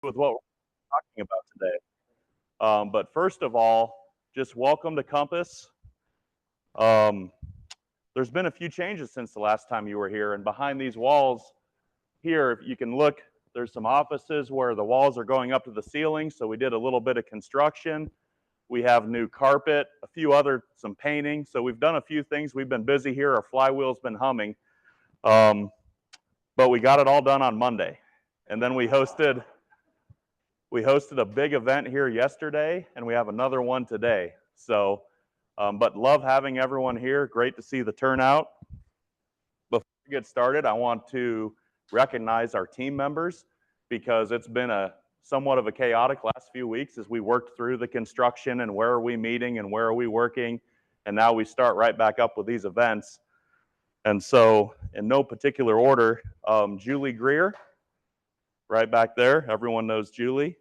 with what we're talking about today. But first of all, just welcome to Compass. Um, there's been a few changes since the last time you were here, and behind these walls here, if you can look, there's some offices where the walls are going up to the ceiling, so we did a little bit of construction. We have new carpet, some painting, so we've done a few things. We've been busy here. Our flywheel's been humming, but we got it all done on Monday. And then we hosted a big event here yesterday, and we have another one today. So, but love having everyone here. Great to see the turnout. Before we get started, I want to recognize our team members because it's been somewhat of a chaotic last few weeks as we worked through the construction and where are we meeting and where are we working, and now we start right back up with these events. And so, in no particular order, Julie Greer, right back there. Everyone knows Julie.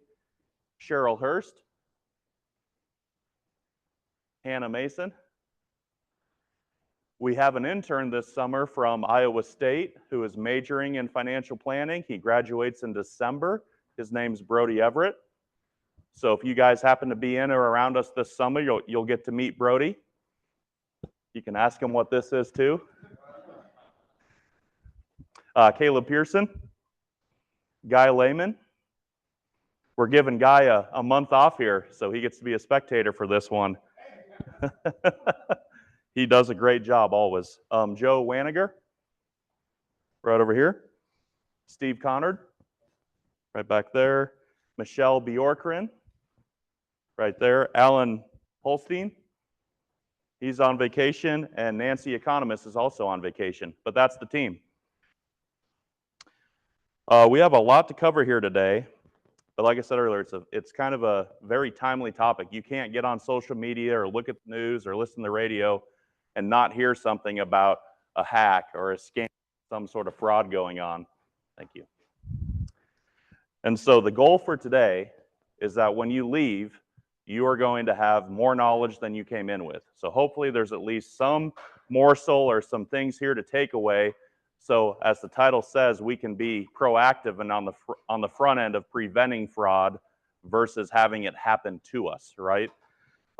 Cheryl Hurst, Hannah Mason. We have an intern this summer from Iowa State who is majoring in financial planning. He graduates in December. His name's Brody Everett. So if you guys happen to be in or around us this summer, you'll get to meet Brody. You can ask him what this is too. Caleb Pearson, Guy Lehman. We're giving Guy a month off here, so he gets to be a spectator for this one. He does a great job always. Joe Waniger, right over here. Steve Connard, right back there. Michelle Bjorkren, right there. Alan Holstein, he's on vacation, and Nancy Economist is also on vacation, but that's the team. We have a lot to cover here today, but like I said earlier, it's kind of a very timely topic. You can't get on social media or look at the news or listen to the radio and not hear something about a hack or a scam, some sort of fraud going on. Thank you. And so the goal for today is that when you leave, you are going to have more knowledge than you came in with. So hopefully there's at least some morsel or some things here to take away. So as the title says, we can be proactive and on the front end of preventing fraud versus having it happen to us, right?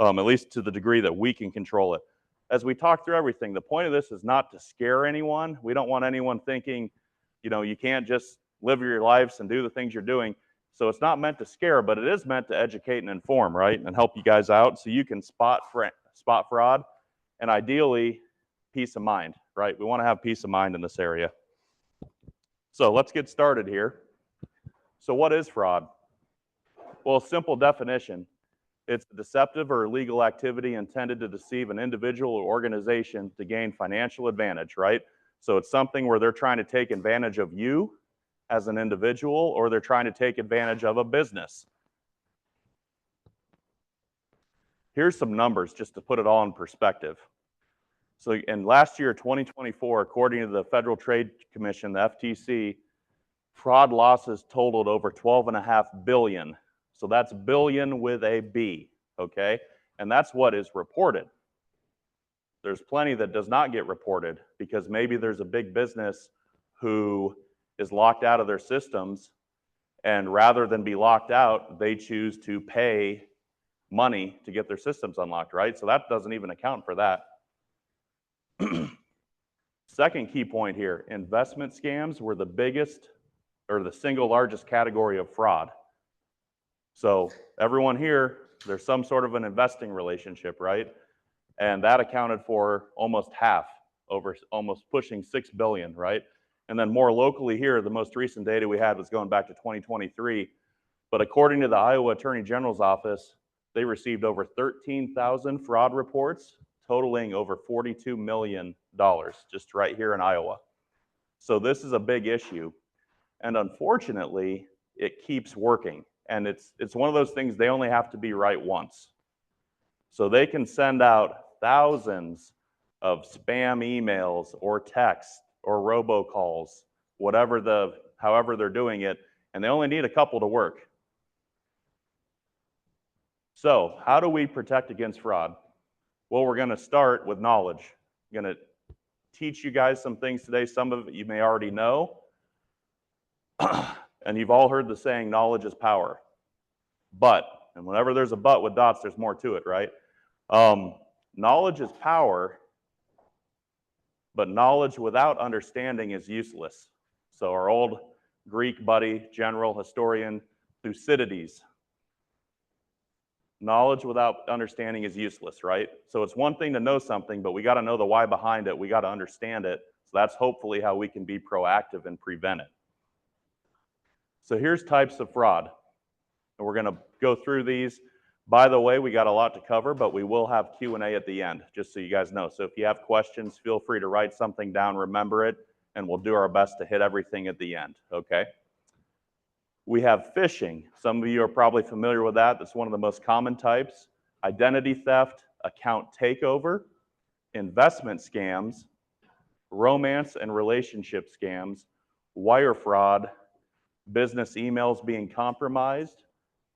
At least to the degree that we can control it. As we talk through everything, the point of this is not to scare anyone. We don't want anyone thinking, you can't just live your lives and do the things you're doing. So it's not meant to scare, but it is meant to educate and inform, right? And help you guys out so you can spot fraud and ideally peace of mind, right? We want to have peace of mind in this area. So let's get started here. So what is fraud? Well, simple definition. It's a deceptive or illegal activity intended to deceive an individual or organization to gain financial advantage, right? So it's something where they're trying to take advantage of you as an individual, or they're trying to take advantage of a business. Here's some numbers just to put it all in perspective. So in last year, 2024, according to the Federal Trade Commission, the FTC, fraud losses totaled over $12.5 billion. So that's billion with a B, okay? And that's what is reported. There's plenty that does not get reported because maybe there's a big business who is locked out of their systems, and rather than be locked out, they choose to pay money to get their systems unlocked, right? So that doesn't even account for that. Second key point here, investment scams were the biggest or the single largest category of fraud. So everyone here, there's some sort of an investing relationship, right? And that accounted for almost half, over almost pushing 6 billion, right? And then more locally here, the most recent data we had was going back to 2023. But according to the Iowa Attorney General's office, they received over 13,000 fraud reports, totaling over $42 million just right here in Iowa. So this is a big issue. And unfortunately, it keeps working. And it's one of those things they only have to be right once. So they can send out thousands of spam emails or texts or robocalls, however they're doing it, and they only need a couple to work. So how do we protect against fraud? Well, we're going to start with knowledge. I'm going to teach you guys some things today. Some of it you may already know. And you've all heard the saying, knowledge is power. But, and whenever there's a but with dots, there's more to it, right? Knowledge is power, but knowledge without understanding is useless. So our old Greek buddy, general, historian, Thucydides. Knowledge without understanding is useless, right? So it's one thing to know something, but we got to know the why behind it. We got to understand it. So that's hopefully how we can be proactive and prevent it. So here's types of fraud. And we're going to go through these. By the way, we got a lot to cover, but we will have Q&A at the end, just so you guys know. So if you have questions, feel free to write something down, remember it, and we'll do our best to hit everything at the end, okay? We have phishing. Some of you are probably familiar with that. That's one of the most common types. Identity theft, account takeover, investment scams, romance and relationship scams, wire fraud, business emails being compromised,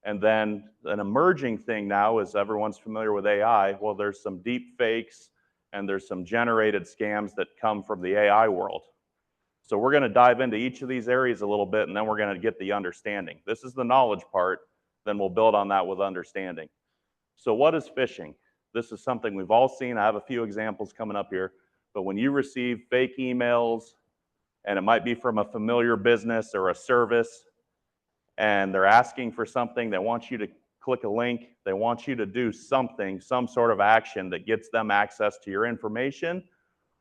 and then an emerging thing now is everyone's familiar with AI. Well, there's some deep fakes and there's some generated scams that come from the AI world. So we're going to dive into each of these areas a little bit, and then we're going to get the understanding. This is the knowledge part, then we'll build on that with understanding. So what is phishing? This is something we've all seen. I have a few examples coming up here. But when you receive fake emails, and it might be from a familiar business or a service, and they're asking for something, they want you to click a link, they want you to do something, some sort of action that gets them access to your information,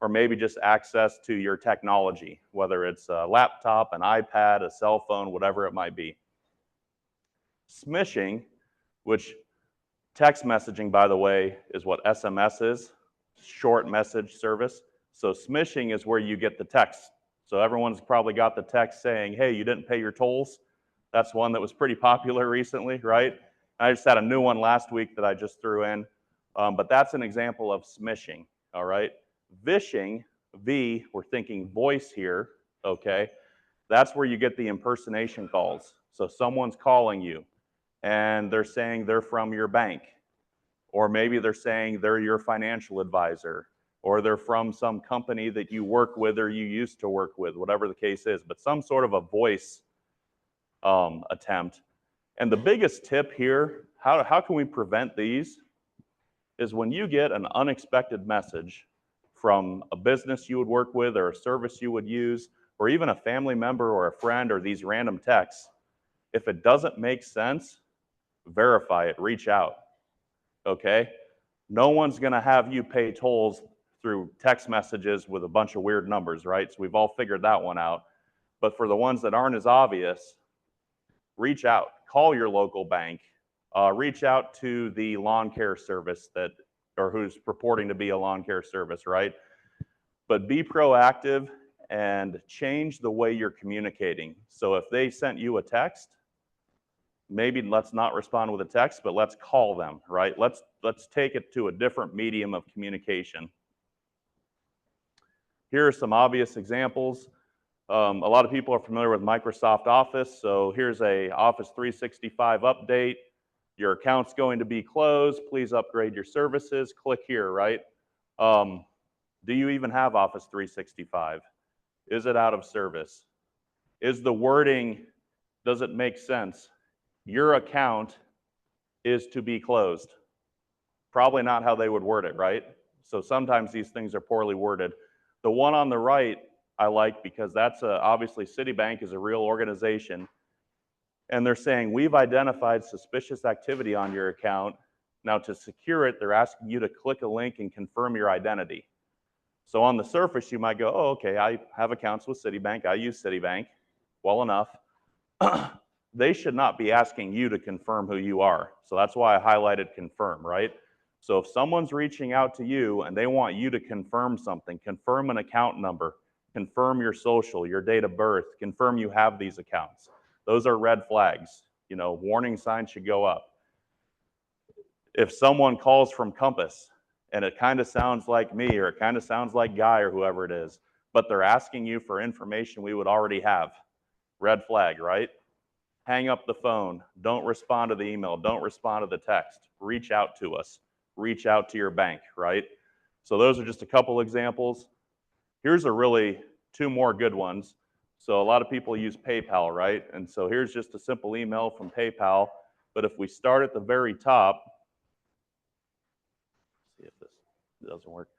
or maybe just access to your technology, whether it's a laptop, an iPad, a cell phone, whatever it might be. Smishing, which text messaging, by the way, is what SMS is, short message service. So smishing is where you get the text. So everyone's probably got the text saying, hey, you didn't pay your tolls. That's one that was pretty popular recently, right? I just had a new one last week that I just threw in. But that's an example of smishing, all right? Vishing, V, we're thinking voice here, okay? That's where you get the impersonation calls. So someone's calling you, and they're saying they're from your bank, or maybe they're saying they're your financial advisor, or they're from some company that you work with or you used to work with, whatever the case is, but some sort of a voice attempt. And the biggest tip here, how can we prevent these, is when you get an unexpected message from a business you would work with or a service you would use, or even a family member or a friend or these random texts, if it doesn't make sense, verify it, reach out, okay? No one's gonna have you pay tolls through text messages with a bunch of weird numbers, right? So we've all figured that one out. But for the ones that aren't as obvious, reach out, call your local bank, reach out to the lawn care service that, or who's purporting to be a lawn care service, right? But be proactive and change the way you're communicating. So if they sent you a text, maybe let's not respond with a text, but let's call them, right? Let's take it to a different medium of communication. Here are some obvious examples. A lot of people are familiar with Microsoft Office, so here's a Office 365 update. Your account's going to be closed. Please upgrade your services. Click here, right? Do you even have Office 365? Is it out of service? Is the wording, does it make sense? Your account is to be closed. Probably not how they would word it, right? So sometimes these things are poorly worded. The one on the right I like because that's obviously Citibank is a real organization. And they're saying, we've identified suspicious activity on your account. Now to secure it, they're asking you to click a link and confirm your identity. So on the surface, you might go, oh, okay, I have accounts with Citibank. I use Citibank well enough. They should not be asking you to confirm who you are. So that's why I highlighted confirm, right? So if someone's reaching out to you and they want you to confirm something, confirm an account number, confirm your social, your date of birth, confirm you have these accounts. Those are red flags. You know, warning signs should go up. If someone calls from Compass and it kind of sounds like me or it kind of sounds like Guy or whoever it is, but they're asking you for information we would already have, red flag, right? Hang up the phone. Don't respond to the email. Don't respond to the text. Reach out to us. Reach out to your bank, right? So those are just a couple examples. Here's a really two more good ones. So a lot of people use PayPal, right? And so here's just a simple email from PayPal. But if we start at the very top, see if this doesn't work.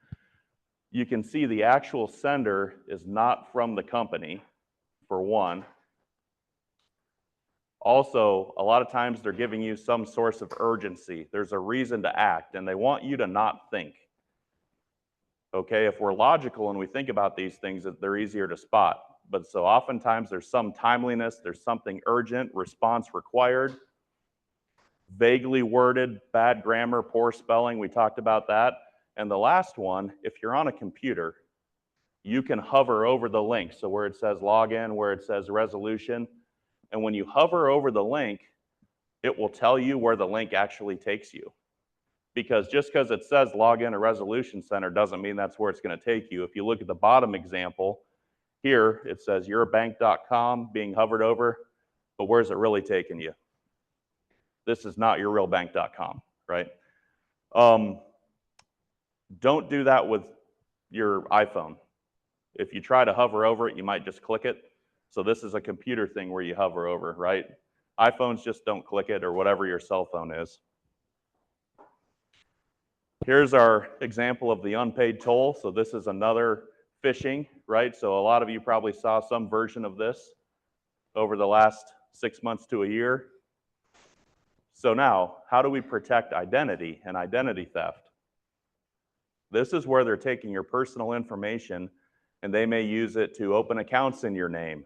You can see the actual sender is not from the company, for one. Also, a lot of times they're giving you some source of urgency. There's a reason to act, and they want you to not think. Okay, if we're logical and we think about these things, they're easier to spot. But so oftentimes there's some timeliness, there's something urgent, response required, vaguely worded, bad grammar, poor spelling, we talked about that. And the last one, if you're on a computer, you can hover over the link. So where it says login, where it says resolution, and when you hover over the link, it will tell you where the link actually takes you. Because just because it says login or resolution center doesn't mean that's where it's going to take you. If you look at the bottom example, here it says yourbank.com being hovered over, but where's it really taking you? This is not yourrealbank.com, right? Don't do that with your iPhone. If you try to hover over it, you might just click it. So this is a computer thing where you hover over, right? iPhones just don't click it, or whatever your cell phone is. Here's our example of the unpaid toll. So this is another phishing, right? So a lot of you probably saw some version of this over the last 6 months to a year. So now, how do we protect identity and identity theft? This is where they're taking your personal information and they may use it to open accounts in your name.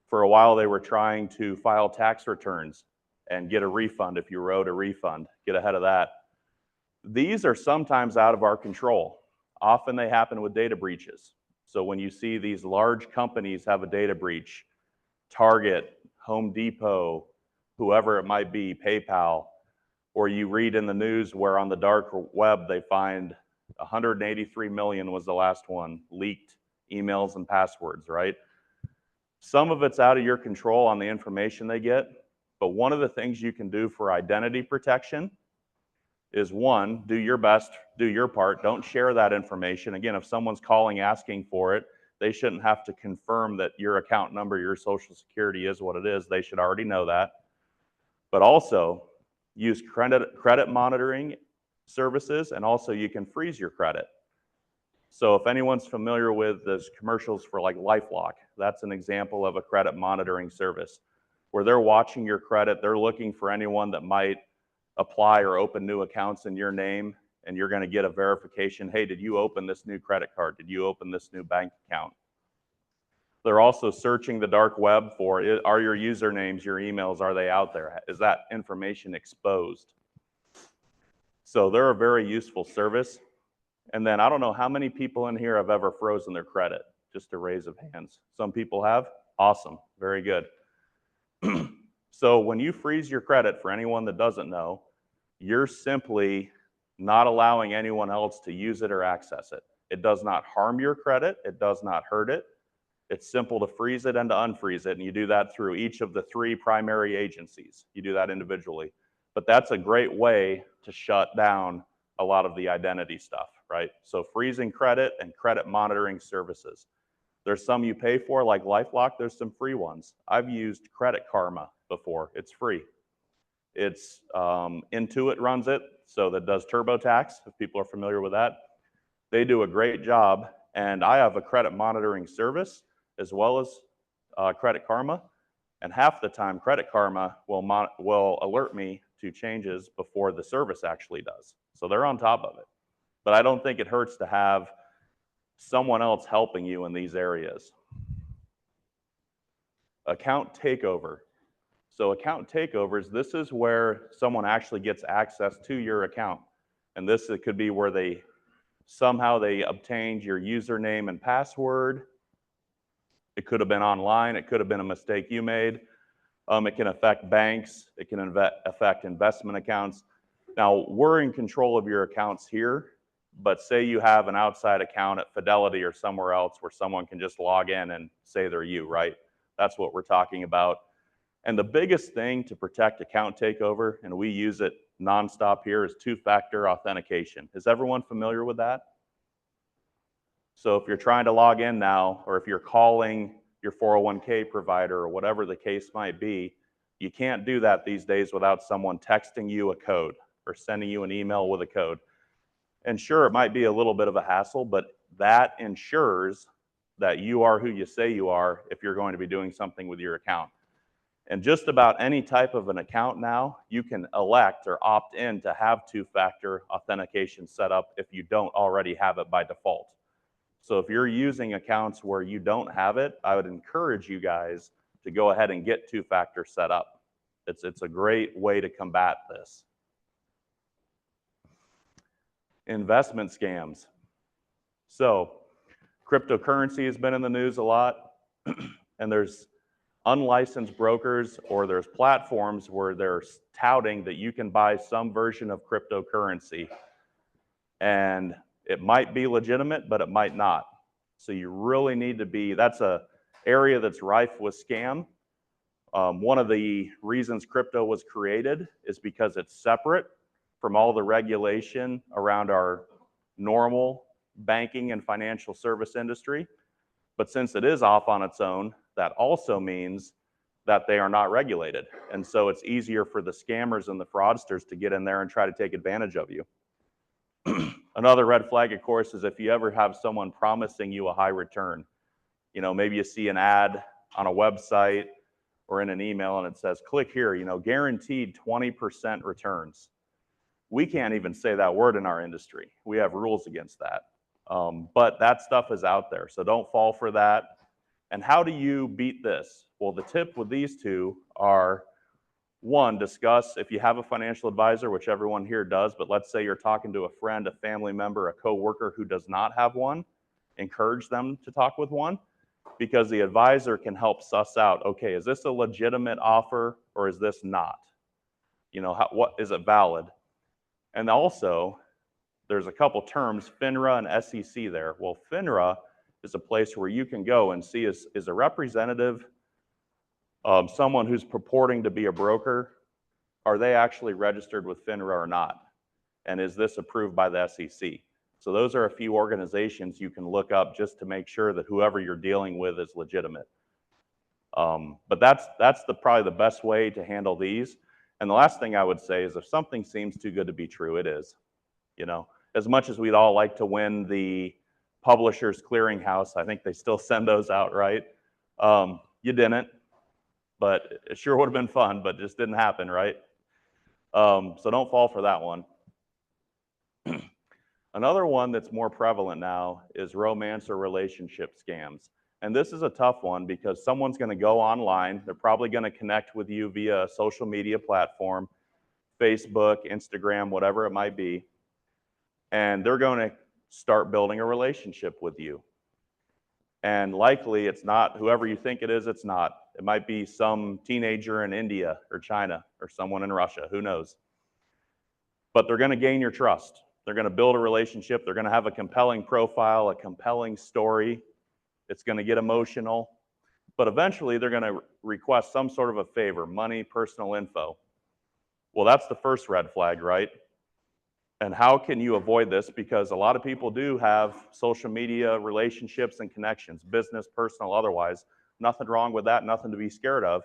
For a while, they were trying to file tax returns and get a refund if you owed a refund, get ahead of that. These are sometimes out of our control. Often they happen with data breaches. So when you see these large companies have a data breach, Target, Home Depot, whoever it might be, PayPal, or you read in the news where on the dark web they find 183 million was the last one, leaked emails and passwords, right? Some of it's out of your control on the information they get, but one of the things you can do for identity protection is, one, do your best, do your part, don't share that information. Again, if someone's calling asking for it, they shouldn't have to confirm that your account number, your social security is what it is. They should already know that. But also, use credit monitoring services, and also you can freeze your credit. So if anyone's familiar with those commercials for like LifeLock, that's an example of a credit monitoring service where they're watching your credit, they're looking for anyone that might apply or open new accounts in your name, and you're going to get a verification. Hey, did you open this new credit card? Did you open this new bank account? They're also searching the dark web for, are your usernames, your emails, are they out there? Is that information exposed? So they're a very useful service. And then I don't know how many people in here have ever frozen their credit, just a raise of hands. Some people have. Awesome. Very good. So when you freeze your credit, for anyone that doesn't know, you're simply not allowing anyone else to use it or access it. It does not harm your credit. It does not hurt it. It's simple to freeze it and to unfreeze it, and you do that through each of the 3 primary agencies. You do that individually. But that's a great way to shut down a lot of the identity stuff, right? So freezing credit and credit monitoring services. There's some you pay for, like LifeLock. There's some free ones. I've used Credit Karma before. It's free. It's Intuit runs it, so that does TurboTax, if people are familiar with that. They do a great job, and I have a credit monitoring service as well as Credit Karma, and half the time Credit Karma will alert me to changes before the service actually does. So they're on top of it. But I don't think it hurts to have someone else helping you in these areas. Account takeover. So account takeovers, this is where someone actually gets access to your account. And this, it could be where they obtained your username and password. It could have been online. It could have been a mistake you made. It can affect banks. It can affect investment accounts. Now, we're in control of your accounts here, but say you have an outside account at Fidelity or somewhere else where someone can just log in and say they're you, right? That's what we're talking about. And the biggest thing to protect account takeover, and we use it nonstop here, is 2-factor authentication. Is everyone familiar with that? So if you're trying to log in now, or if you're calling your 401k provider or whatever the case might be. You can't do that these days without someone texting you a code or sending you an email with a code. And sure, it might be a little bit of a hassle, but that ensures that you are who you say you are if you're going to be doing something with your account. And just about any type of an account now, you can elect or opt in to have two-factor authentication set up if you don't already have it by default. So if you're using accounts where you don't have it, I would encourage you guys to go ahead and get two-factor set up. It's a great way to combat this. Investment scams. So cryptocurrency has been in the news a lot, and there's unlicensed brokers or there's platforms where they're touting that you can buy some version of cryptocurrency. And it might be legitimate, but it might not. So you really need to be, that's an area that's rife with scam. One of the reasons crypto was created is because it's separate from all the regulation around our normal banking and financial service industry. But since it is off on its own, that also means that they are not regulated. And so it's easier for the scammers and the fraudsters to get in there and try to take advantage of you. Another red flag, of course, is if you ever have someone promising you a high return. You know, maybe you see an ad on a website or in an email and it says, click here, you know, guaranteed 20% returns. We can't even say that word in our industry. We have rules against that. But that stuff is out there, so don't fall for that. And how do you beat this? Well, the tip with these two are, one, discuss if you have a financial advisor, which everyone here does, but let's say you're talking to a friend, a family member, a coworker who does not have one, encourage them to talk with one, because the advisor can help suss out, okay, is this a legitimate offer or is this not? You know, what is it valid? And also, there's a couple terms, FINRA and SEC there. Well, FINRA is a place where you can go and see is a representative, someone who's purporting to be a broker, are they actually registered with FINRA or not? And is this approved by the SEC? So those are a few organizations you can look up just to make sure that whoever you're dealing with is legitimate. But that's probably the best way to handle these. And the last thing I would say is if something seems too good to be true, it is. You know, as much as we'd all like to win the Publishers Clearinghouse, I think they still send those out, right? You didn't, but it sure would have been fun, but it just didn't happen, right? So don't fall for that one. Another one that's more prevalent now is romance or relationship scams. And this is a tough one because someone's going to go online. They're probably going to connect with you via a social media platform, Facebook, Instagram, whatever it might be. And they're going to start building a relationship with you. And likely it's not whoever you think it is, it's not. It might be some teenager in India or China or someone in Russia, who knows. But they're going to gain your trust. They're going to build a relationship. They're going to have a compelling profile, a compelling story. It's going to get emotional. But eventually they're going to request some sort of a favor, money, personal info. Well, that's the first red flag, right? And how can you avoid this? Because a lot of people do have social media relationships and connections, business, personal, otherwise. Nothing wrong with that, nothing to be scared of.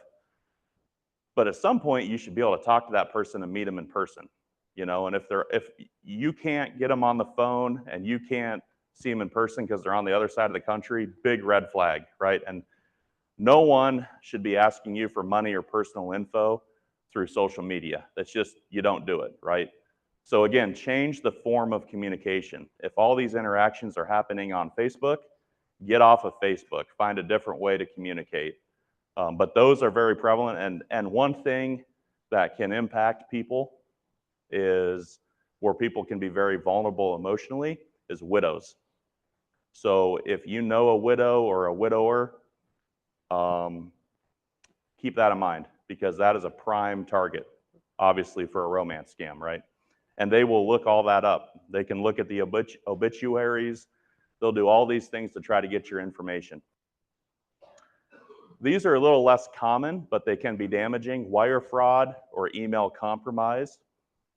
But at some point, you should be able to talk to that person and meet them in person. You know, and if you can't get them on the phone and you can't see them in person because they're on the other side of the country, big red flag, right? And no one should be asking you for money or personal info through social media. That's just, you don't do it, right? So again, change the form of communication. If all these interactions are happening on Facebook, get off of Facebook. Find a different way to communicate. But those are very prevalent. And one thing that can impact people is where people can be very vulnerable emotionally is widows. So if you know a widow or a widower, keep that in mind because that is a prime target, obviously, for a romance scam, right? And they will look all that up. They can look at the obituaries. They'll do all these things to try to get your information. These are a little less common, but they can be damaging. Wire fraud or email compromise.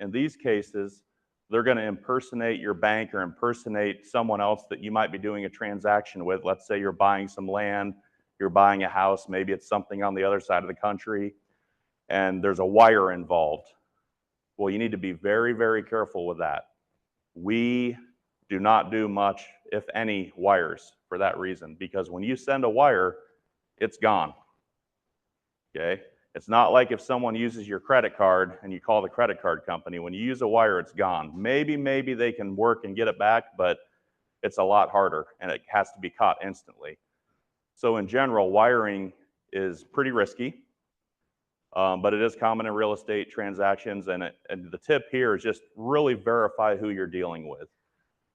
In these cases, they're going to impersonate your bank or impersonate someone else that you might be doing a transaction with. Let's say you're buying some land You're buying a house, maybe it's something on the other side of the country, and there's a wire involved. Well, you need to be very, very careful with that. We do not do much, if any, wires for that reason, because when you send a wire, it's gone. Okay? It's not like if someone uses your credit card and you call the credit card company. When you use a wire, it's gone. Maybe they can work and get it back, but it's a lot harder, and it has to be caught instantly. So in general, wiring is pretty risky, but it is common in real estate transactions, and the tip here is just really verify who you're dealing with.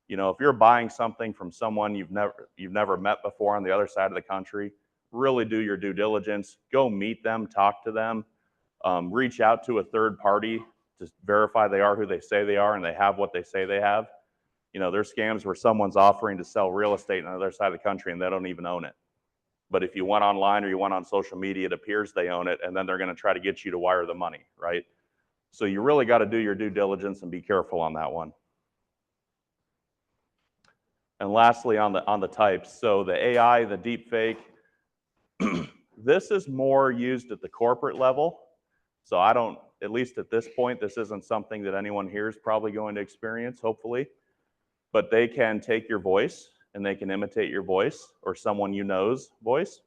You know, if you're buying something from someone you've never met before on the other side of the country, really do your due diligence. Go meet them, talk to them, reach out to a third party to verify they are who they say they are and they have what they say they have. You know, there's scams where someone's offering to sell real estate on the other side of the country and they don't even own it. But if you went online or you went on social media, it appears they own it, and then they're going to try to get you to wire the money, right? So you really got to do your due diligence and be careful on that one. And lastly, on the types, so the AI, the deep fake, this is more used at the corporate level. So I don't, at least at this point, this isn't something that anyone here is probably going to experience, hopefully. But they can take your voice and they can imitate your voice or someone you know's voice.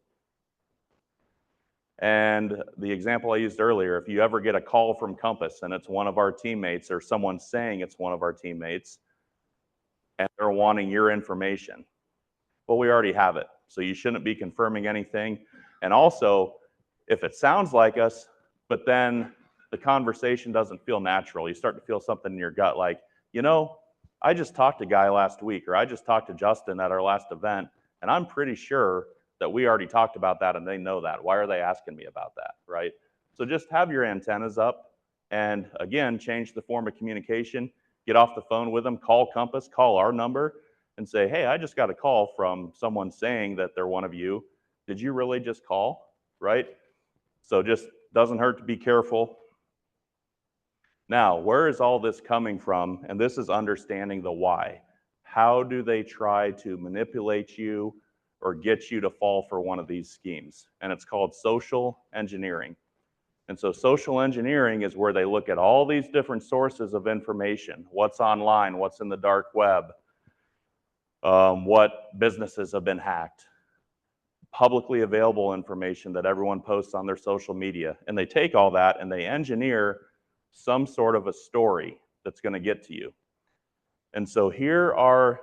And the example I used earlier, if you ever get a call from Compass and it's one of our teammates or someone saying it's one of our teammates and they're wanting your information, well, we already have it. So you shouldn't be confirming anything. And also, if it sounds like us, but then the conversation doesn't feel natural, you start to feel something in your gut like, you know, I just talked to Guy last week, or I just talked to Justin at our last event, and I'm pretty sure that we already talked about that and they know that. Why are they asking me about that, right? So just have your antennas up and, again, change the form of communication. Get off the phone with them, call Compass, call our number, and say, hey, I just got a call from someone saying that they're one of you. Did you really just call, right? So just doesn't hurt to be careful. Now, where is all this coming from? And this is understanding the why. How do they try to manipulate you or get you to fall for one of these schemes? And it's called social engineering. And so social engineering is where they look at all these different sources of information, what's online, what's in the dark web, what businesses have been hacked, publicly available information that everyone posts on their social media. And they take all that and they engineer some sort of a story that's going to get to you. And so here are,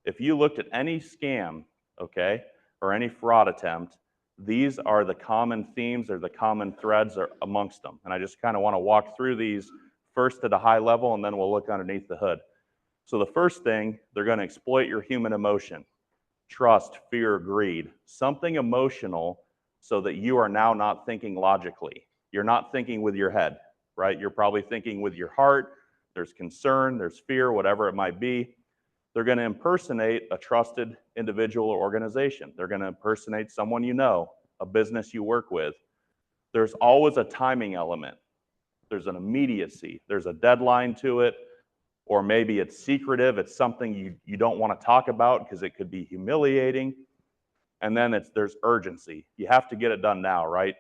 if you looked at any scam, okay, or any fraud attempt, these are the common themes or the common threads amongst them. And I just kind of want to walk through these first at a high level, and then we'll look underneath the hood. So the first thing, they're going to exploit your human emotion. Trust, fear, greed, something emotional so that you are now not thinking logically. You're not thinking with your head, right? You're probably thinking with your heart. There's concern, there's fear, whatever it might be. They're going to impersonate a trusted individual or organization. They're going to impersonate someone you know, a business you work with. There's always a timing element. There's an immediacy. There's a deadline to it. Or maybe it's secretive. It's something you don't want to talk about because it could be humiliating. And then there's urgency. You have to get it done now, right?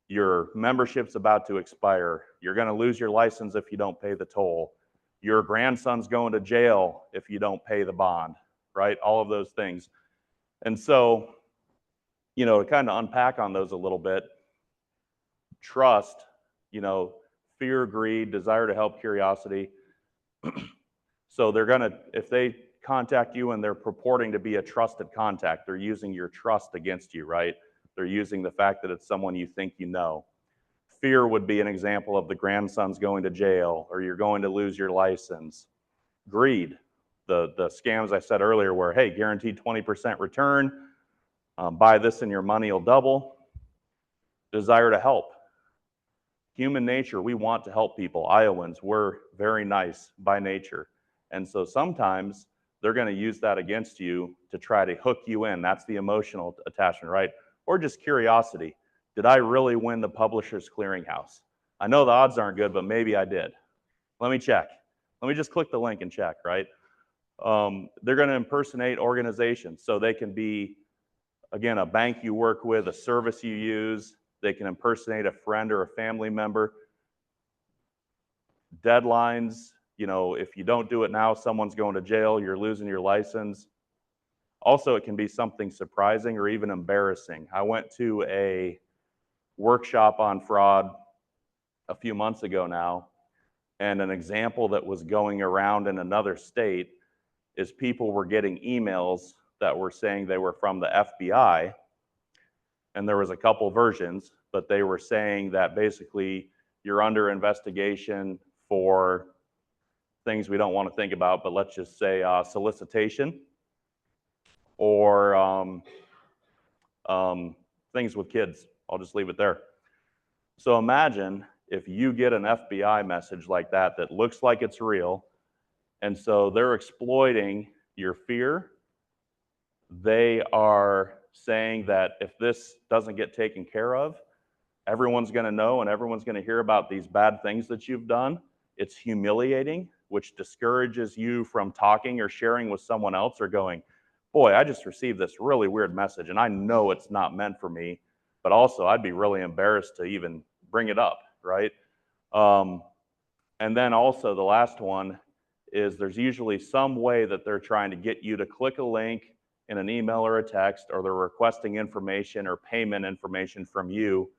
Your membership's about to expire. You're going to lose your license if you don't pay the toll. Your grandson's going to jail if you don't pay the bond, right? All of those things. And so, you know, to kind of unpack on those a little bit, trust, you know, fear, greed, desire to help, curiosity. So they're going to, if they contact you and they're purporting to be a trusted contact, they're using your trust against you, right? They're using the fact that it's someone you think you know. Fear would be an example of the grandson's going to jail or you're going to lose your license. Greed, the scams I said earlier where, hey, guaranteed 20% return, buy this and your money will double. Desire to help. Human nature, we want to help people. Iowans, we're very nice by nature. And so sometimes they're going to use that against you to try to hook you in. That's the emotional attachment, right? Or just curiosity. Did I really win the Publishers Clearinghouse? I know the odds aren't good, but maybe I did. Let me check. Let me just click the link and check, right? They're going to impersonate organizations. So they can be again, a bank you work with, a service you use. They can impersonate a friend or a family member. Deadlines, if you don't do it now, someone's going to jail, you're losing your license. Also, it can be something surprising or even embarrassing. I went to a workshop on fraud a few months ago now, and an example that was going around in another state is people were getting emails that were saying they were from the FBI, and there was a couple versions, but they were saying that basically you're under investigation for things we don't want to think about, but let's just say solicitation or things with kids. I'll just leave it there. So imagine if you get an FBI message like that that looks like it's real, and so they're exploiting your fear. They are saying that if this doesn't get taken care of, everyone's going to know and everyone's going to hear about these bad things that you've done. It's humiliating, which discourages you from talking or sharing with someone else or going, boy, I just received this really weird message and I know it's not meant for me, but also I'd be really embarrassed to even bring it up, right? And then also the last one is there's usually some way that they're trying to get you to click a link in an email or a text, or they're requesting information or payment information from you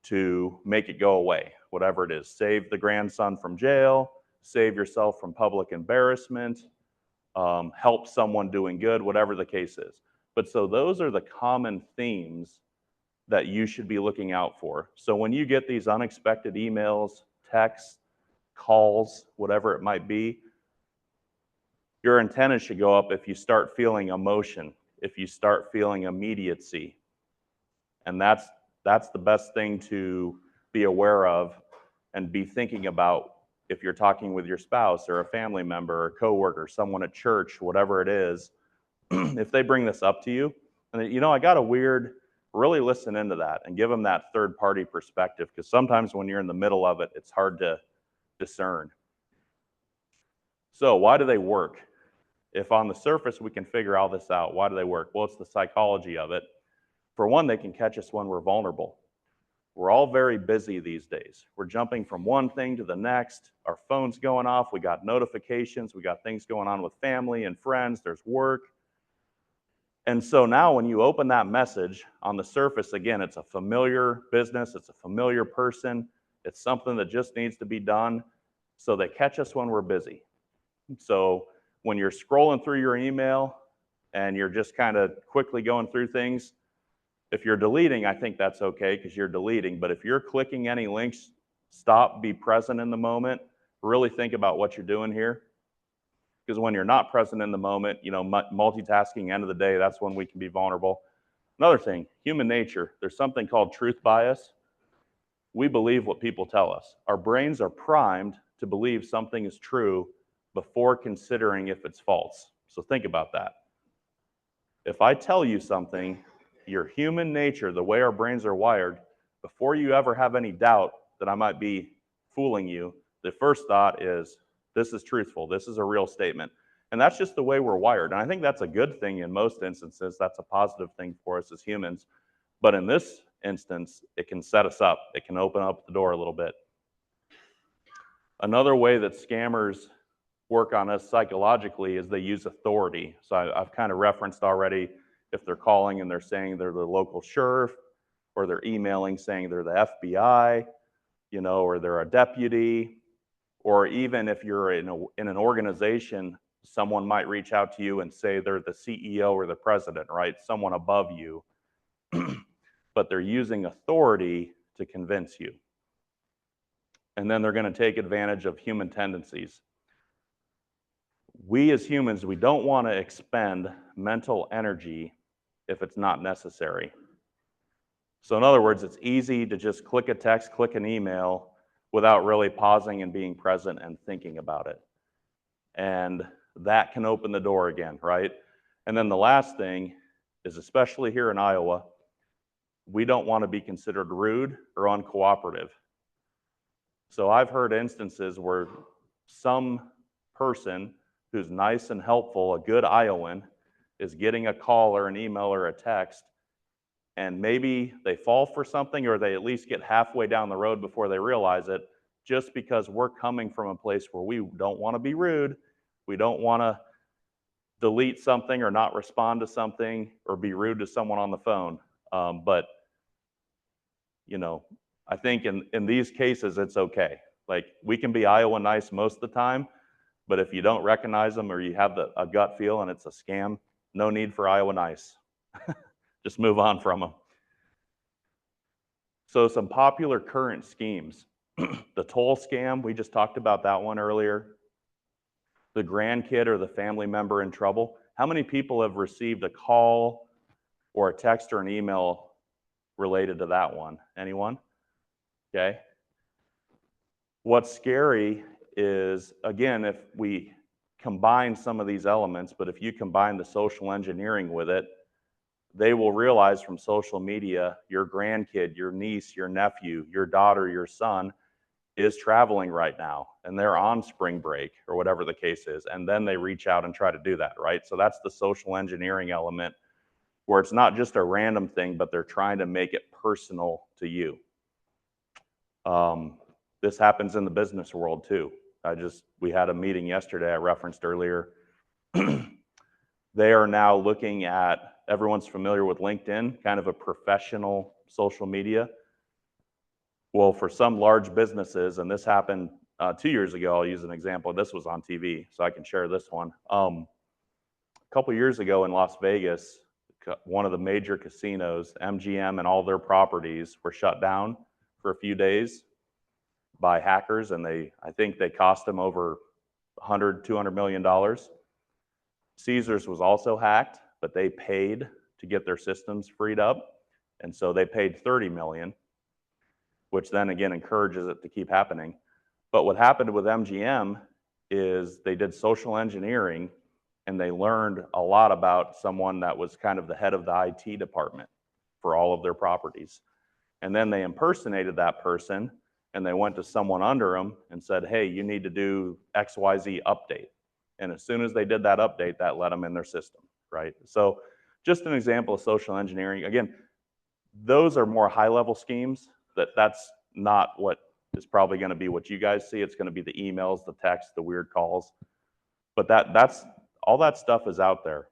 to make it go away, whatever it is. Save the grandson from jail, save yourself from public embarrassment, help someone doing good, whatever the case is. But so those are the common themes that you should be looking out for. So when you get these unexpected emails, texts, calls, whatever it might be, your antennas should go up if you start feeling emotion, if you start feeling immediacy. And that's the best thing to be aware of and be thinking about if you're talking with your spouse or a family member or coworker, someone at church, whatever it is. If they bring this up to you, and I got a weird, really listen into that and give them that third party perspective, because sometimes when you're in the middle of it, it's hard to discern. So why do they work? If on the surface we can figure all this out, why do they work? Well, it's the psychology of it. For one, they can catch us when we're vulnerable. We're all very busy these days. We're jumping from one thing to the next. Our phone's going off. We got notifications. We got things going on with family and friends. There's work. And so now when you open that message, on the surface, again, it's a familiar business. It's a familiar person. It's something that just needs to be done. So they catch us when we're busy. So when you're scrolling through your email and you're just kind of quickly going through things, if you're deleting, I think that's okay because you're deleting. But if you're clicking any links, stop, be present in the moment, really think about what you're doing here. Because when you're not present in the moment, multitasking, end of the day, that's when we can be vulnerable. Another thing, human nature, there's something called truth bias. We believe what people tell us. Our brains are primed to believe something is true before considering if it's false. So think about that. If I tell you something, your human nature, the way our brains are wired, before you ever have any doubt that I might be fooling you, the first thought is, this is truthful, this is a real statement. And that's just the way we're wired. And I think that's a good thing in most instances. That's a positive thing for us as humans. But in this instance, it can set us up. It can open up the door a little bit. Another way that scammers work on us psychologically is they use authority. So I've kind of referenced already, if they're calling and they're saying they're the local sheriff, or they're emailing saying they're the FBI, or they're a deputy, or even if you're in an organization, someone might reach out to you and say they're the CEO or the president, right? Someone above you, but they're using authority to convince you. And then they're going to take advantage of human tendencies. We as humans, we don't want to expend mental energy if it's not necessary. So in other words, it's easy to just click a text, click an email without really pausing and being present and thinking about it. And that can open the door again, right? And then the last thing is, especially here in Iowa, we don't want to be considered rude or uncooperative. So I've heard instances where some person who's nice and helpful, a good Iowan, is getting a call or an email or a text, and maybe they fall for something or they at least get halfway down the road before they realize it, just because we're coming from a place where we don't want to be rude, we don't want to delete something or not respond to something or be rude to someone on the phone. But you know, I think in these cases it's okay. Like, we can be Iowa nice most of the time, but if you don't recognize them or you have a gut feel and it's a scam, no need for Iowa nice. Just move on from them. So some popular current schemes. The toll scam, we just talked about that one earlier. The grandkid or the family member in trouble. How many people have received a call or a text or an email related to that one? Anyone? Okay. What's scary is, again, if we combine some of these elements, but if you combine the social engineering with it, they will realize from social media your grandkid, your niece, your nephew, your daughter, your son is traveling right now and they're on spring break or whatever the case is. And then they reach out and try to do that, right? So that's the social engineering element, where it's not just a random thing, but they're trying to make it personal to you. This happens in the business world too. We had a meeting yesterday I referenced earlier. They are now looking at, everyone's familiar with LinkedIn, kind of a professional social media. Well, for some large businesses, and this happened 2 years ago, I'll use an example. This was on TV, so I can share this one. A couple years ago in Las Vegas, one of the major casinos, MGM, and all their properties were shut down for a few days by hackers, and I think they cost them over $200 million. Caesars was also hacked, but they paid to get their systems freed up, and so they paid $30 million, which then again encourages it to keep happening. But what happened with MGM is they did social engineering, and they learned a lot about someone that was kind of the head of the IT department for all of their properties. And then they impersonated that person, and they went to someone under them and said, hey, you need to do XYZ update. And as soon as they did that update, that let them in their system, right? So just an example of social engineering. Again, those are more high-level schemes. That's not what is probably going to be what you guys see. It's going to be the emails, the texts, the weird calls. But that's all that stuff is out there.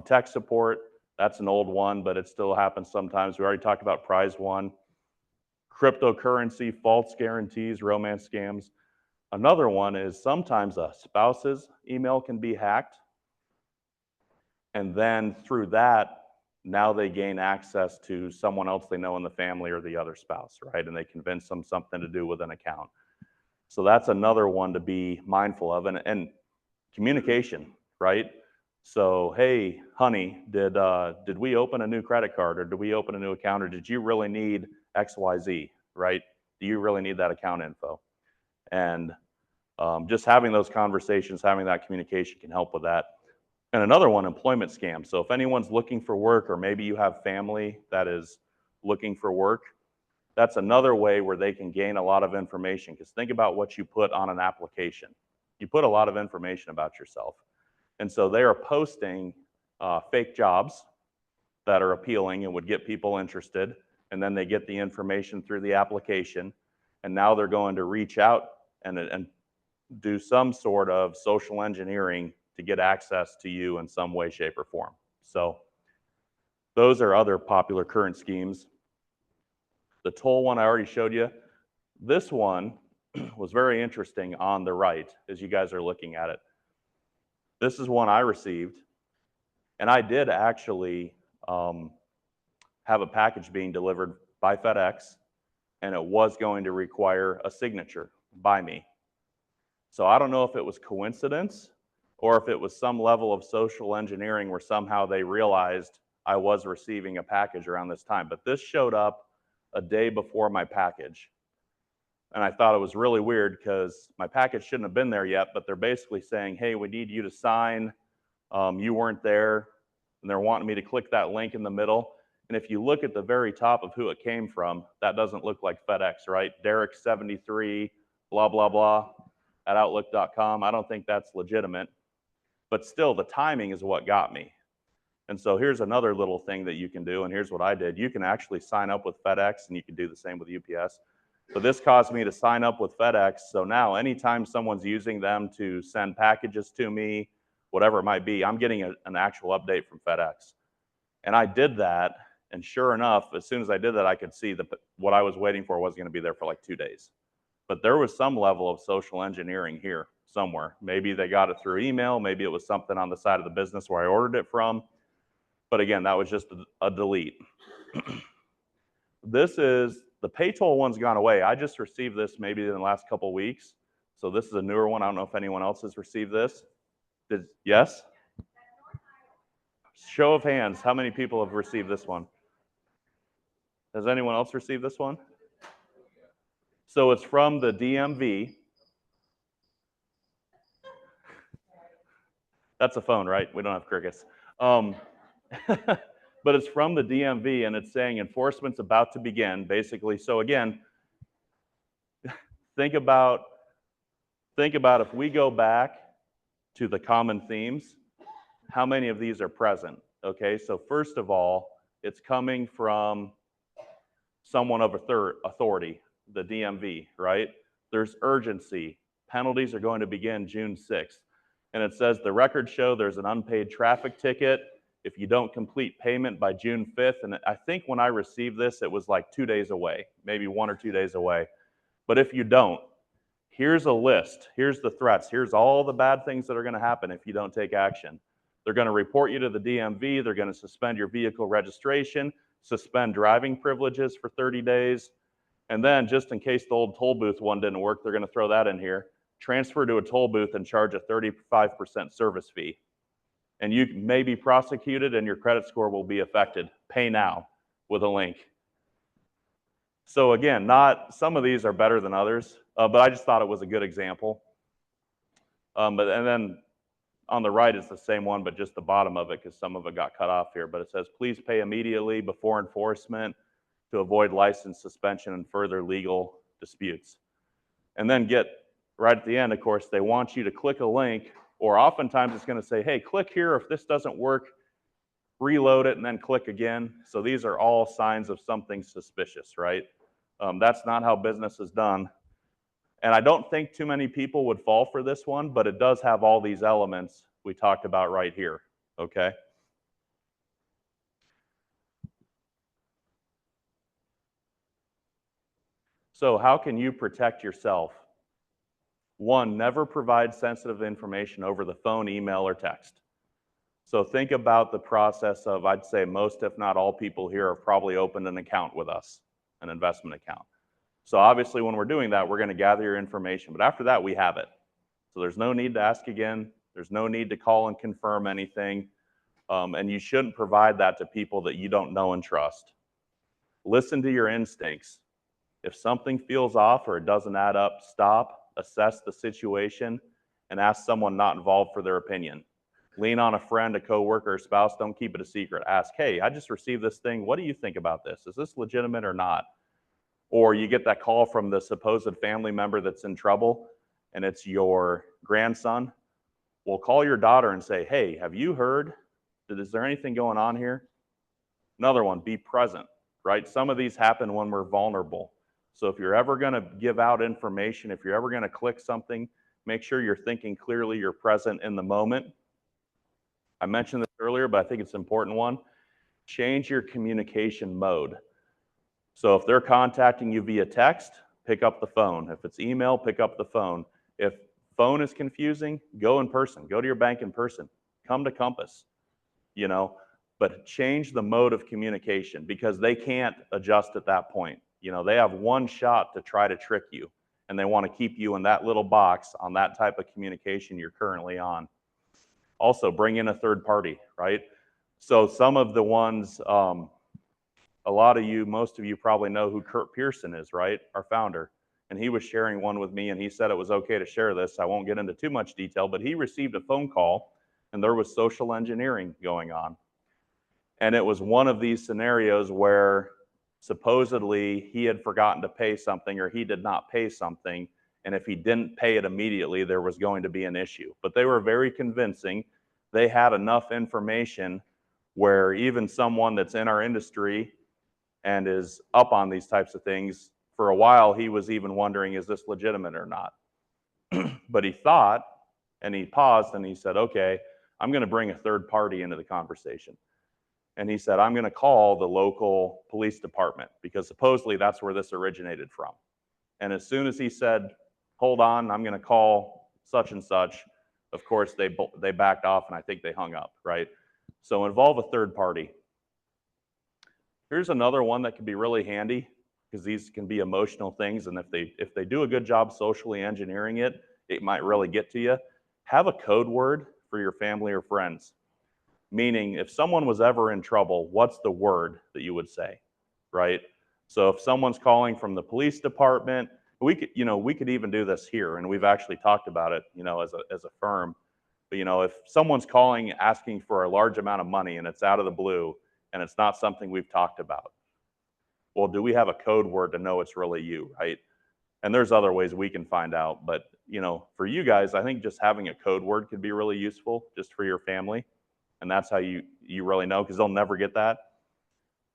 Tech support, that's an old one, but it still happens sometimes. We already talked about Prize One. Cryptocurrency, false guarantees, romance scams. Another one is sometimes a spouse's email can be hacked. And then through that, now they gain access to someone else they know in the family or the other spouse, right? And they convince them something to do with an account. So that's another one to be mindful of. And communication, right? So, hey, honey, did we open a new credit card, or did we open a new account, or did you really need XYZ, right? Do you really need that account info? And just having those conversations, having that communication can help with that. And another one, employment scam. So if anyone's looking for work, or maybe you have family that is looking for work, that's another way where they can gain a lot of information. Because think about what you put on an application. You put a lot of information about yourself. And so they are posting fake jobs that are appealing and would get people interested. And then they get the information through the application. And now they're going to reach out and do some sort of social engineering to get access to you in some way, shape, or form. So those are other popular current schemes. The toll one I already showed you. This one was very interesting on the right as you guys are looking at it. This is one I received, and I did actually have a package being delivered by FedEx, and it was going to require a signature by me. So I don't know if it was coincidence or if it was some level of social engineering where somehow they realized I was receiving a package around this time. But this showed up a day before my package. And I thought it was really weird because my package shouldn't have been there yet, but they're basically saying, hey, we need you to sign. You weren't there. And they're wanting me to click that link in the middle. And if you look at the very top of who it came from, that doesn't look like FedEx, right? Derek73, blah, blah, blah, at Outlook.com. I don't think that's legitimate. But still, the timing is what got me. And so here's another little thing that you can do, and here's what I did. You can actually sign up with FedEx, and you can do the same with UPS. But this caused me to sign up with FedEx. So now anytime someone's using them to send packages to me, whatever it might be, I'm getting an actual update from FedEx. And I did that, and sure enough, as soon as I did that, I could see that what I was waiting for wasn't going to be there for like 2 days. But there was some level of social engineering here somewhere. Maybe they got it through email. Maybe it was something on the side of the business where I ordered it from. But again, that was just a delete. This is, the PayToll one's gone away. I just received this maybe in the last couple of weeks. So this is a newer one. I don't know if anyone else has received this. Yes? Show of hands, how many people have received this one? Has anyone else received this one? So it's from the DMV. That's a phone, right? We don't have crickets. But it's from the DMV, and it's saying enforcement's about to begin, basically. So again, think about if we go back to the common themes, how many of these are present? Okay, so first of all, it's coming from someone of authority, the DMV, right? There's urgency. Penalties are going to begin June 6th. And it says the records show there's an unpaid traffic ticket if you don't complete payment by June 5th. And I think when I received this, it was like 2 days away, maybe 1 or 2 days away. But if you don't, here's a list. Here's the threats. Here's all the bad things that are going to happen if you don't take action. They're going to report you to the DMV. They're going to suspend your vehicle registration, suspend driving privileges for 30 days. And then, just in case the old toll booth one didn't work, they're going to throw that in here. Transfer to a toll booth and charge a 35% service fee. And you may be prosecuted and your credit score will be affected. Pay now with a link. So again, some of these are better than others, but I just thought it was a good example. And then on the right, it's the same one, but just the bottom of it, because some of it got cut off here. But it says, please pay immediately before enforcement to avoid license suspension and further legal disputes. And then get right at the end, of course, they want you to click a link, or oftentimes it's going to say, hey, click here. If this doesn't work, reload it and then click again. So these are all signs of something suspicious, right? That's not how business is done. And I don't think too many people would fall for this one, but it does have all these elements we talked about right here, okay? So how can you protect yourself? One, never provide sensitive information over the phone, email, or text. So think about the process of, I'd say most, if not all people here have probably opened an account with us, an investment account. So obviously when we're doing that, we're going to gather your information, but after that we have it. So there's no need to ask again. There's no need to call and confirm anything. And you shouldn't provide that to people that you don't know and trust. Listen to your instincts. If something feels off or it doesn't add up, stop, assess the situation, and ask someone not involved for their opinion. Lean on a friend, a coworker, a spouse. Don't keep it a secret. Ask, hey, I just received this thing. What do you think about this? Is this legitimate or not? Or you get that call from the supposed family member that's in trouble, and it's your grandson. Well, call your daughter and say, hey, have you heard? Is there anything going on here? Another one, be present, right? Some of these happen when we're vulnerable. So if you're ever going to give out information, if you're ever going to click something, make sure you're thinking clearly, you're present in the moment. I mentioned this earlier, but I think it's an important one. Change your communication mode. So if they're contacting you via text, pick up the phone. If it's email, pick up the phone. If phone is confusing, go in person. Go to your bank in person. Come to Compass, you know, but change the mode of communication because they can't adjust at that point. You know, they have one shot to try to trick you, and they want to keep you in that little box on that type of communication you're currently on. Also, bring in a third party, right? So some of the ones, a lot of you, most of you probably know who Kurt Pearson is, right? Our founder. And he was sharing one with me, and he said it was okay to share this. I won't get into too much detail, but he received a phone call, and there was social engineering going on. And it was one of these scenarios where supposedly he had forgotten to pay something or he did not pay something. And if he didn't pay it immediately, there was going to be an issue. But they were very convincing. They had enough information where even someone that's in our industry and is up on these types of things, for a while he was even wondering, is this legitimate or not? But he thought, and he paused and he said, okay, I'm going to bring a third party into the conversation. And he said, I'm going to call the local police department because supposedly that's where this originated from. And as soon as he said, hold on, I'm going to call such and such, of course, they backed off and I think they hung up, right? So involve a third party. Here's another one that can be really handy because these can be emotional things. And if they do a good job socially engineering it, it might really get to you. Have a code word for your family or friends. Meaning, if someone was ever in trouble, what's the word that you would say, right? So if someone's calling from the police department, we could even do this here, and we've actually talked about it, as a firm. But if someone's calling asking for a large amount of money and it's out of the blue and it's not something we've talked about, well, do we have a code word to know it's really you, right? And there's other ways we can find out, but for you guys, I think just having a code word could be really useful just for your family. And that's how you really know, because they'll never get that.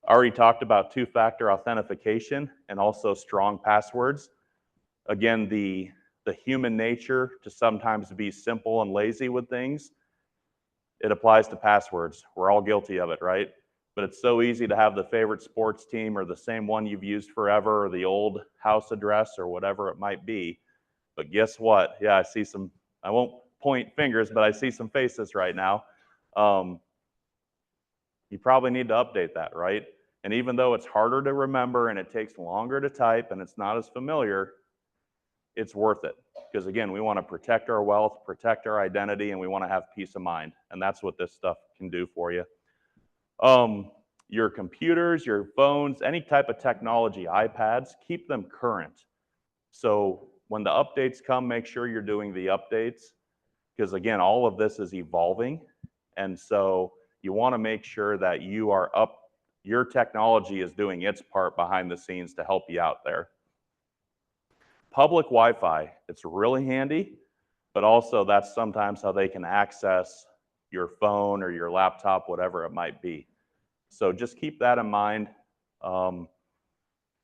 I already talked about two-factor authentication and also strong passwords. Again, the human nature to sometimes be simple and lazy with things, it applies to passwords. We're all guilty of it, right? But it's so easy to have the favorite sports team or the same one you've used forever or the old house address or whatever it might be. But guess what? Yeah, I see some, I won't point fingers, but I see some faces right now. You probably need to update that, right? And even though it's harder to remember and it takes longer to type and it's not as familiar, it's worth it. Because again, we want to protect our wealth, protect our identity, and we want to have peace of mind. And that's what this stuff can do for you. Your computers, your phones, any type of technology, iPads, keep them current. So when the updates come, make sure you're doing the updates. Because again, all of this is evolving. And so you want to make sure that you are up, your technology is doing its part behind the scenes to help you out there. Public Wi-Fi, it's really handy, but also that's sometimes how they can access your phone or your laptop, whatever it might be. So just keep that in mind.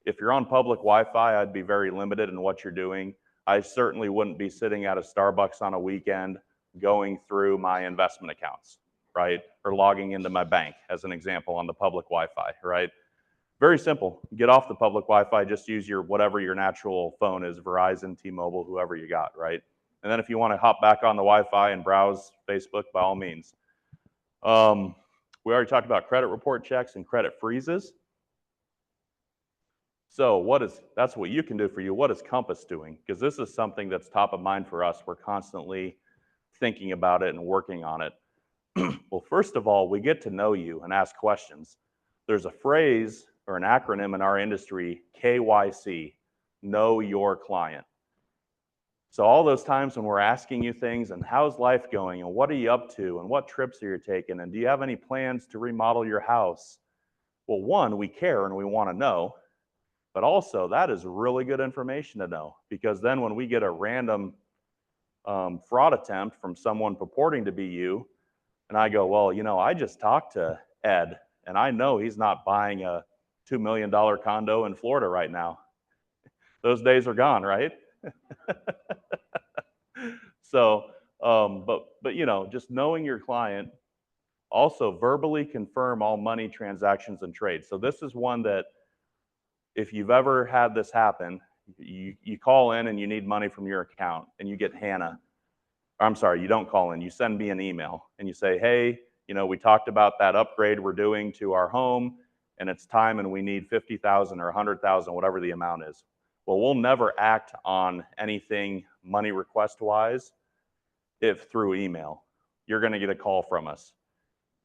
If you're on public Wi-Fi, I'd be very limited in what you're doing. I certainly wouldn't be sitting at a Starbucks on a weekend going through my investment accounts, right? Or logging into my bank, as an example, on the public Wi-Fi, right? Very simple. Get off the public Wi-Fi, just use whatever your natural phone is, Verizon, T-Mobile, whoever you got, right? And then if you want to hop back on the Wi-Fi and browse Facebook, by all means. We already talked about credit report checks and credit freezes. So that's what you can do for you. What is Compass doing? Because this is something that's top of mind for us. We're constantly thinking about it and working on it. Well, first of all, we get to know you and ask questions. There's a phrase or an acronym in our industry, KYC, know your client. So all those times when we're asking you things and how's life going and what are you up to and what trips are you taking and do you have any plans to remodel your house? Well, one, we care and we want to know, but also that is really good information to know, because then when we get a random fraud attempt from someone purporting to be you, and I go, well, I just talked to Ed and I know he's not buying a $2 million condo in Florida right now. Those days are gone, right? So, but just knowing your client, also verbally confirm all money transactions and trades. So this is one that if you've ever had this happen, you call in and you need money from your account and you get Hannah. I'm sorry, you don't call in, you send me an email and you say, hey, we talked about that upgrade we're doing to our home and it's time and we need 50,000 or 100,000, whatever the amount is. Well, we'll never act on anything money request wise if through email. You're going to get a call from us.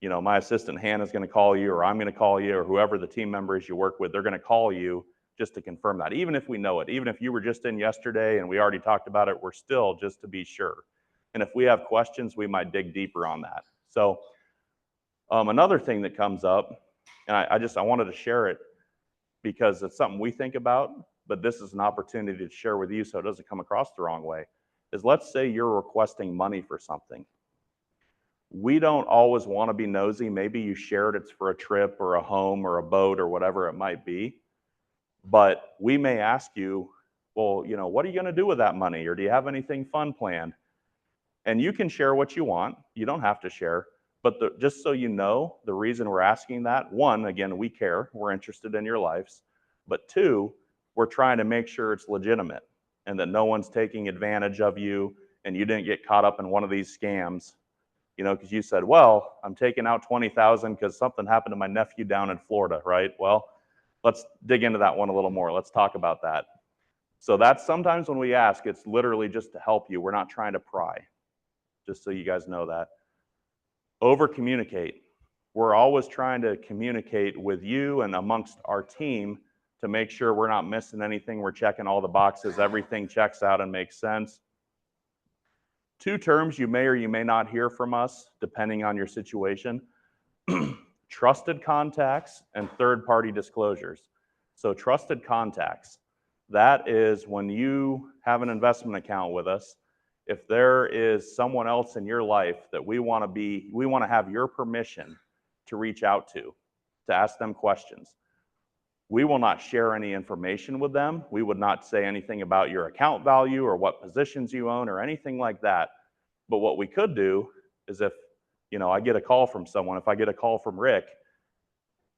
My assistant Hannah's going to call you, or I'm going to call you, or whoever the team member is you work with, they're going to call you just to confirm that. Even if we know it, even if you were just in yesterday and we already talked about it, we're still just to be sure. And if we have questions, we might dig deeper on that. So another thing that comes up, and I wanted to share it because it's something we think about, but this is an opportunity to share with you so it doesn't come across the wrong way, is let's say you're requesting money for something. We don't always want to be nosy. Maybe you shared it's for a trip or a home or a boat or whatever it might be. But we may ask you, well, what are you going to do with that money? Or do you have anything fun planned? And you can share what you want. You don't have to share. But just so you know, the reason we're asking that, one, again, we care. We're interested in your lives. But two, we're trying to make sure it's legitimate and that no one's taking advantage of you and you didn't get caught up in one of these scams. Because you said, well, I'm taking out $20,000 because something happened to my nephew down in Florida, right? Well, let's dig into that one a little more. Let's talk about that. So that's sometimes when we ask, it's literally just to help you. We're not trying to pry, just so you guys know that. Over communicate. We're always trying to communicate with you and amongst our team to make sure we're not missing anything. We're checking all the boxes. Everything checks out and makes sense. 2 terms you may or you may not hear from us, depending on your situation. Trusted contacts and third-party disclosures. So trusted contacts, that is when you have an investment account with us, if there is someone else in your life that we want to have your permission to reach out to ask them questions. We will not share any information with them. We would not say anything about your account value or what positions you own or anything like that. But what we could do is if, I get a call from someone, if I get a call from Rick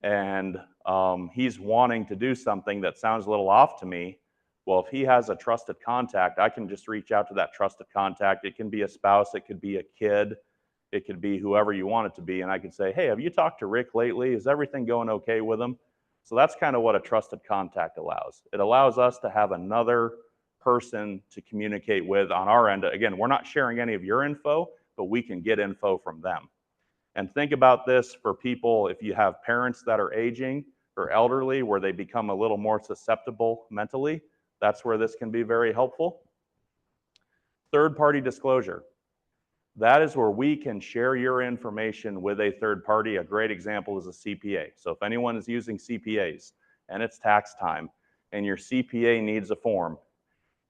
and he's wanting to do something that sounds a little off to me, well, if he has a trusted contact, I can just reach out to that trusted contact. It can be a spouse, it could be a kid, it could be whoever you want it to be. And I can say, hey, have you talked to Rick lately? Is everything going okay with him? So that's kind of what a trusted contact allows. It allows us to have another person to communicate with on our end. Again, we're not sharing any of your info, but we can get info from them. And think about this for people, if you have parents that are aging or elderly where they become a little more susceptible mentally, that's where this can be very helpful. Third-party disclosure. That is where we can share your information with a third party. A great example is a CPA. So if anyone is using CPAs and it's tax time and your CPA needs a form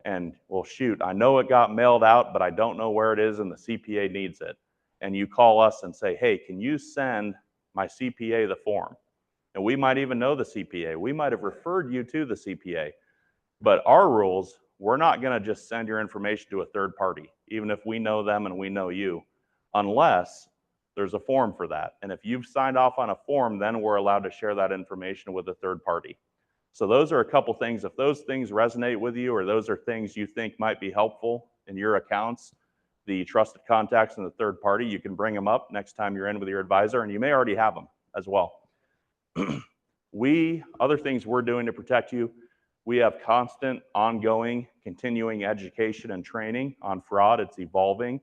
and, well, shoot, I know it got mailed out, but I don't know where it is and the CPA needs it. And you call us and say, hey, can you send my CPA the form? And we might even know the CPA. We might have referred you to the CPA. But our rules, we're not going to just send your information to a third party, even if we know them and we know you, unless there's a form for that. And if you've signed off on a form, then we're allowed to share that information with a third party. So those are a couple things. If those things resonate with you or those are things you think might be helpful in your accounts, the trusted contacts and the third party, you can bring them up next time you're in with your advisor, and you may already have them as well. Other things we're doing to protect you, we have constant, ongoing, continuing education and training on fraud. It's evolving.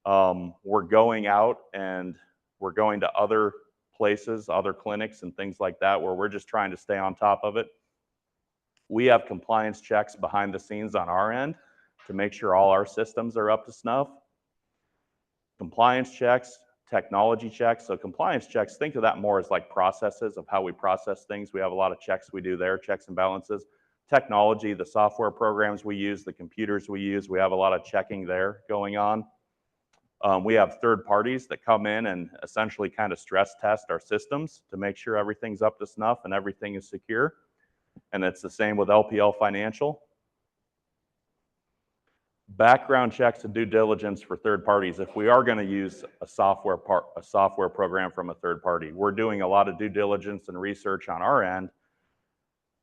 We're going out and we're going to other places, other clinics and things like that, where we're just trying to stay on top of it. We have compliance checks behind the scenes on our end to make sure all our systems are up to snuff. Compliance checks, technology checks. So compliance checks, think of that more as like processes of how we process things. We have a lot of checks we do there, checks and balances. Technology, the software programs we use, the computers we use, we have a lot of checking there going on. We have third parties that come in and essentially kind of stress test our systems to make sure everything's up to snuff and everything is secure. And it's the same with LPL Financial. Background checks and due diligence for third parties. If we are going to use a software program from a third party, we're doing a lot of due diligence and research on our end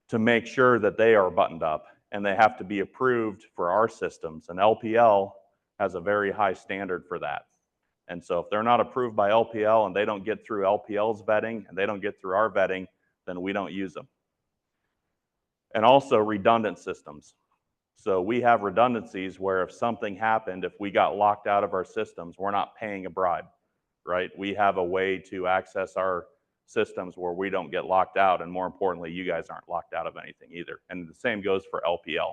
to make sure that they are buttoned up, and they have to be approved for our systems. And LPL has a very high standard for that. And so if they're not approved by LPL and they don't get through LPL's vetting and they don't get through our vetting, then we don't use them. And also redundant systems. So we have redundancies where if something happened, if we got locked out of our systems, we're not paying a bribe, right? We have a way to access our systems where we don't get locked out, and more importantly, you guys aren't locked out of anything either. And the same goes for LPL.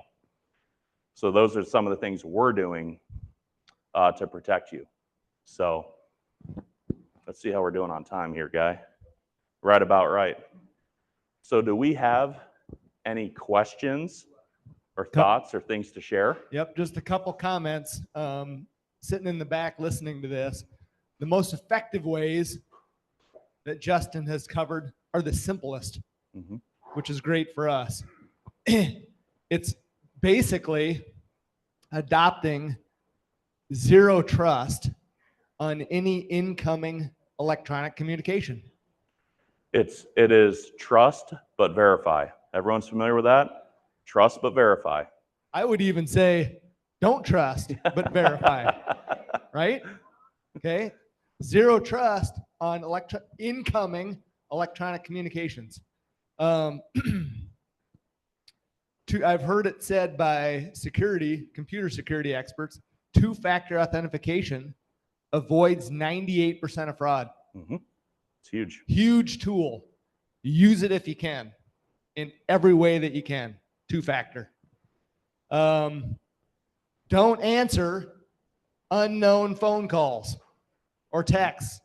So those are some of the things we're doing to protect you. So let's see how we're doing on time here, Guy. Right about right. So do we have any questions or thoughts or things to share? Yep, just a couple comments. Sitting in the back listening to this, the most effective ways that Justin has covered are the simplest, which is great for us. It's basically adopting zero trust on any incoming electronic communication. It is trust but verify. Everyone's familiar with that? Trust but verify. I would even say don't trust but verify, right? Okay. Zero trust on incoming electronic communications. I've heard it said by computer security experts, two-factor authentication avoids 98% of fraud. It's huge. Huge tool. Use it if you can, in every way that you can. Two-factor. Don't answer unknown phone calls or texts.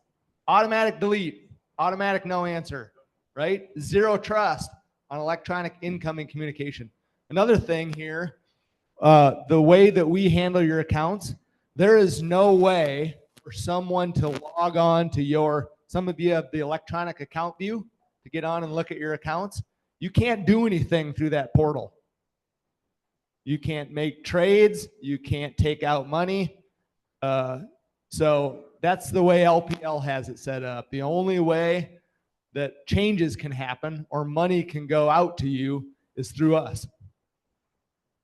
Automatic delete. Automatic no answer. Right? Zero trust on electronic incoming communication. Another thing here, the way that we handle your accounts, there is no way for someone to log on to some of you have the electronic account view to get on and look at your accounts. You can't do anything through that portal. You can't make trades. You can't take out money. So that's the way LPL has it set up. The only way that changes can happen or money can go out to you is through us.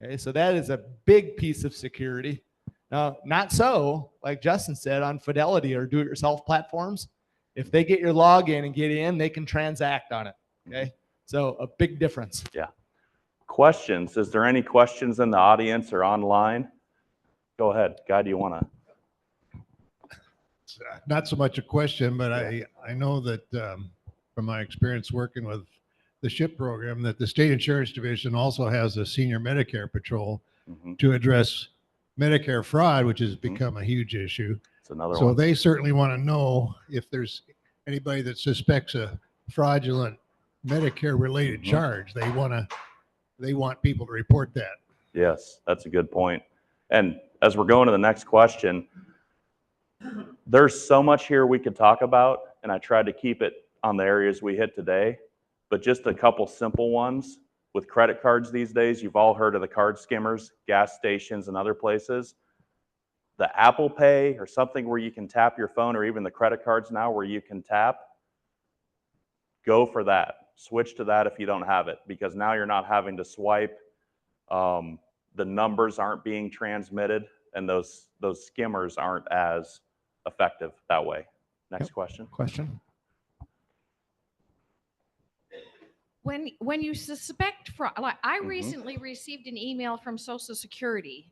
Okay, so that is a big piece of security. Now, not so, like Justin said, on Fidelity or do-it-yourself platforms. If they get your login and get in, they can transact on it. Okay, so a big difference. Yeah. Questions? Is there any questions in the audience or online? Go ahead. Guy, do you want to? Not so much a question, but I know that from my experience working with the SHIP program, that the State Insurance Division also has a senior Medicare patrol to address Medicare fraud, which has become a huge issue. It's another so one. They certainly want to know if there's anybody that suspects a fraudulent Medicare related charge. They want people to report that. Yes, that's a good point. And as we're going to the next question, there's so much here we could talk about, and I tried to keep it on the areas we hit today, but just a couple simple ones. With credit cards these days, you've all heard of the card skimmers, gas stations and other places. The Apple Pay or something where you can tap your phone, or even the credit cards now where you can tap, go for that. Switch to that if you don't have it, because now you're not having to swipe. The numbers aren't being transmitted, and those skimmers aren't as effective that way. Next question. When you suspect fraud, like I recently received an email from Social Security,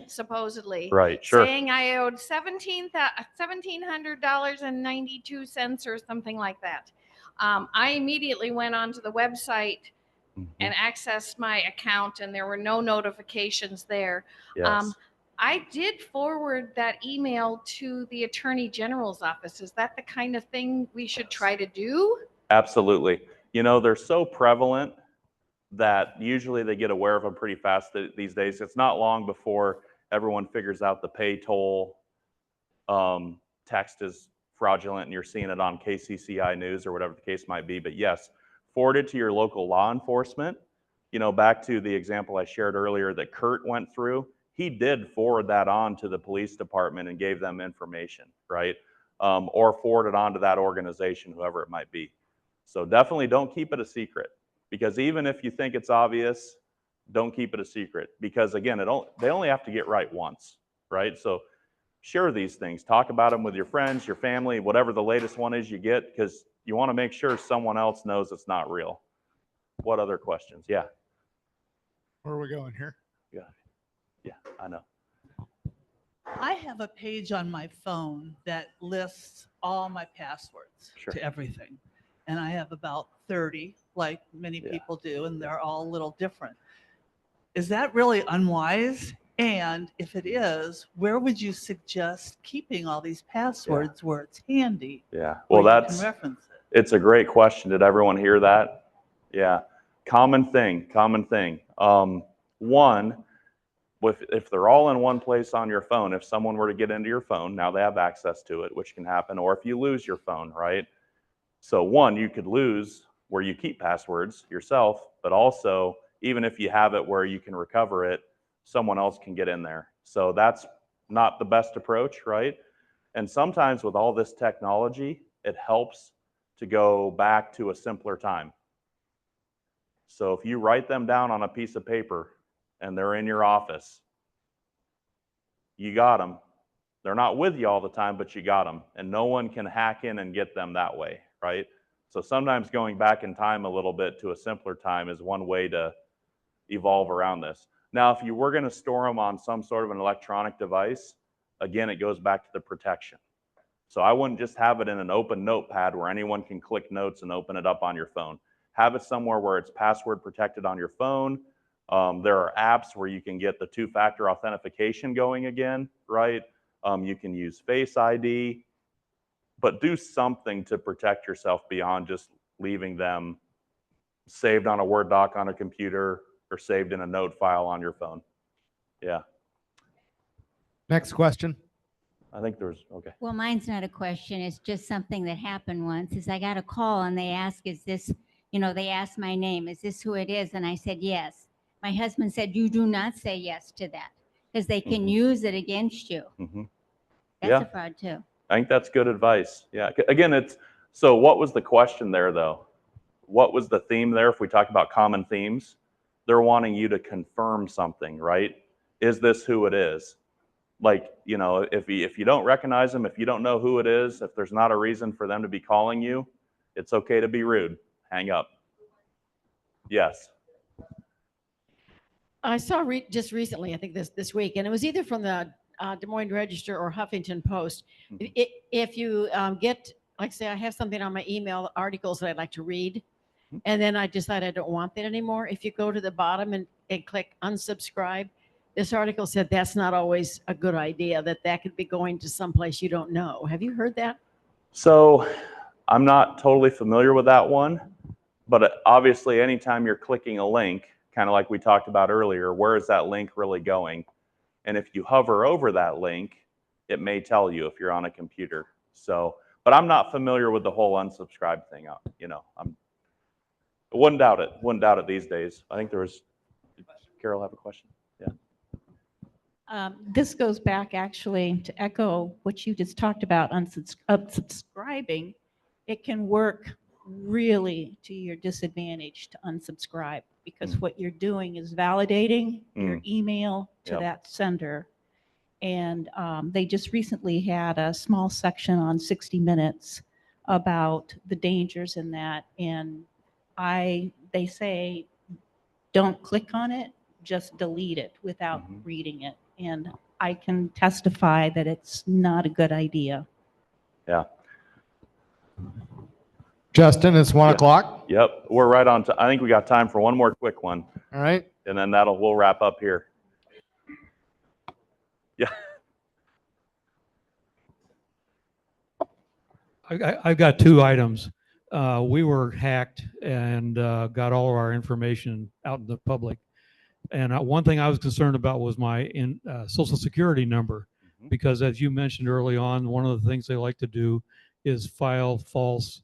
supposedly, right, sure, saying I owed $1,700.92 or something like that. I immediately went onto the website and accessed my account, and there were no notifications there. Yes. I did forward that email to the Attorney General's office. Is that the kind of thing we should try to do? Absolutely. You know, they're so prevalent that usually they get aware of them pretty fast these days. It's not long before everyone figures out the pay toll text is fraudulent, and you're seeing it on KCCI News or whatever the case might be. But yes, forward it to your local law enforcement. You know, back to the example I shared earlier that Kurt went through, he did forward that on to the police department and gave them information, right? Or forward it on to that organization, whoever it might be. So definitely don't keep it a secret, because even if you think it's obvious, don't keep it a secret, because again, they only have to get right once, right? So share these things, talk about them with your friends, your family, whatever the latest one is you get, because you want to make sure someone else knows it's not real. What other questions? Yeah. Where are we going here? Yeah, I know. I have a page on my phone that lists all my passwords to everything. And I have about 30, like many people do, and they're all a little different. Is that really unwise? And if it is, where would you suggest keeping all these passwords where it's handy? Yeah, well, you can reference it? It's a great question. Did everyone hear that? Yeah, common thing. One, if they're all in one place on your phone, if someone were to get into your phone, now they have access to it, which can happen, or if you lose your phone, right? So one, you could lose where you keep passwords yourself, but also even if you have it where you can recover it, someone else can get in there. So that's not the best approach, right? And sometimes with all this technology, it helps to go back to a simpler time. So if you write them down on a piece of paper and they're in your office, you got them. They're not with you all the time, but you got them. And no one can hack in and get them that way, right? So sometimes going back in time a little bit to a simpler time is one way to evolve around this. Now, if you were going to store them on some sort of an electronic device, again, it goes back to the protection. So I wouldn't just have it in an open notepad where anyone can click notes and open it up on your phone. Have it somewhere where it's password protected on your phone. There are apps where you can get the two-factor authentication going again, right? You can use Face ID, but do something to protect yourself beyond just leaving them saved on a Word doc on a computer or saved in a note file on your phone. Yeah. Next question. I think there's, okay. Well, mine's not a question. It's just something that happened once. Is I got a call and they asked, is this, they asked my name. Is this who it is? And I said, yes. My husband said, you do not say yes to that because they can use it against you. That's Yeah. a fraud too. I think that's good advice. Yeah. Again, so what was the question there though? What was the theme there? If we talk about common themes, they're wanting you to confirm something, right? Is this who it is? Like, if you don't recognize them, if you don't know who it is, if there's not a reason for them to be calling you, it's okay to be rude. Hang up. Yes. I saw just recently, I think this week, and it was either from the Des Moines Register or Huffington Post. If you get, like say I have something on my email, articles that I'd like to read, and then I decide I don't want that anymore, if you go to the bottom and click unsubscribe, this article said that's not always a good idea, that could be going to someplace you don't know. Have you heard that? So I'm not totally familiar with that one, but obviously anytime you're clicking a link, kind of like we talked about earlier, where is that link really going? And if you hover over that link, it may tell you if you're on a computer. So, but I'm not familiar with the whole unsubscribe thing. I wouldn't doubt it. Wouldn't doubt it these days. I think did Carol have a question? Yeah. This goes back actually to echo what you just talked about on unsubscribing. It can work really to your disadvantage to unsubscribe because what you're doing is validating your email to that sender. And they just recently had a small section on 60 Minutes about the dangers in that. And they say, don't click on it, just delete it without reading it. And I can testify that it's not a good idea. Yeah. Justin, it's 1 o'clock. Yep. We're right on. I think we got time for one more quick one. All right. And then we'll wrap up here. Yeah. I've got two items. We were hacked and got all of our information out in the public. And one thing I was concerned about was my Social Security number, because as you mentioned early on, one of the things they like to do is file false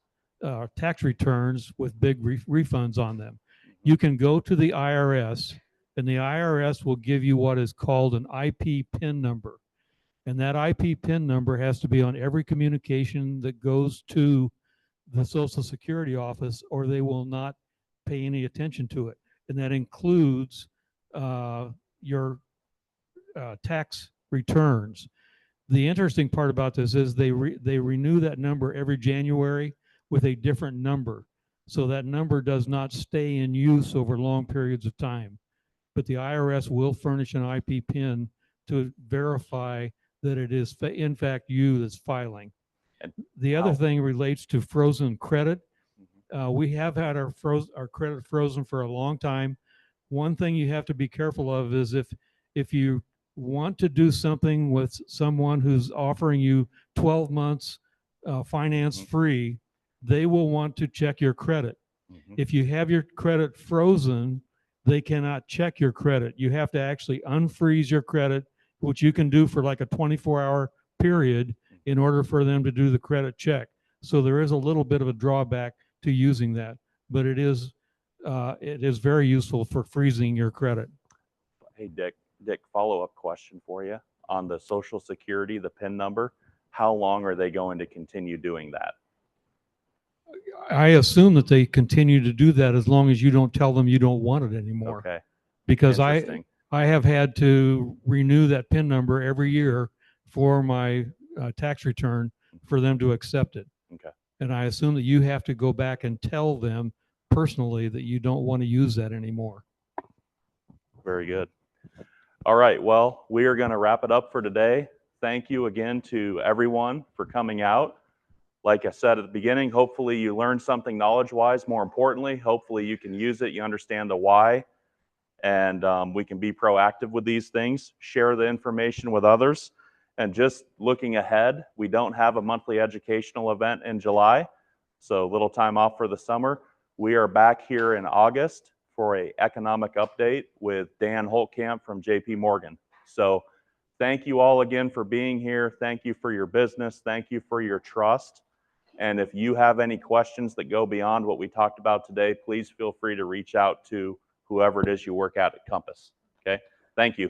tax returns with big refunds on them. You can go to the IRS, and the IRS will give you what is called an IP PIN number. And that IP PIN number has to be on every communication that goes to the Social Security office, or they will not pay any attention to it. And that includes your tax returns. The interesting part about this is they renew that number every January with a different number. So that number does not stay in use over long periods of time. But the IRS will furnish an IP PIN to verify that it is in fact you that's filing. The other thing relates to frozen credit. We have had our credit frozen for a long time. One thing you have to be careful of is if you want to do something with someone who's offering you 12 months finance free, they will want to check your credit. If you have your credit frozen they cannot check your credit. You have to actually unfreeze your credit, which you can do for like a 24-hour period in order for them to do the credit check. So there is a little bit of a drawback to using that, but it is very useful for freezing your credit. Hey, Dick, follow-up question for you on the Social Security, the PIN number. How long are they going to continue doing that? I assume that they continue to do that as long as you don't tell them you don't want it anymore. Okay. Because Interesting. I have had to renew that PIN number every year for my tax return for them to accept it. Okay. And I assume that you have to go back and tell them personally that you don't want to use that anymore. Very good. All right. Well, we are going to wrap it up for today. Thank you again to everyone for coming out. Like I said at the beginning, hopefully you learned something knowledge-wise. More importantly, hopefully you can use it. You understand the why, and we can be proactive with these things. Share the information with others. And just looking ahead, we don't have a monthly educational event in July, so a little time off for the summer. We are back here in August for an economic update with Dan Holtkamp from JP Morgan. So thank you all again for being here. Thank you for your business. Thank you for your trust. And if you have any questions that go beyond what we talked about today, please feel free to reach out to whoever it is you work at Compass. Okay? Thank you.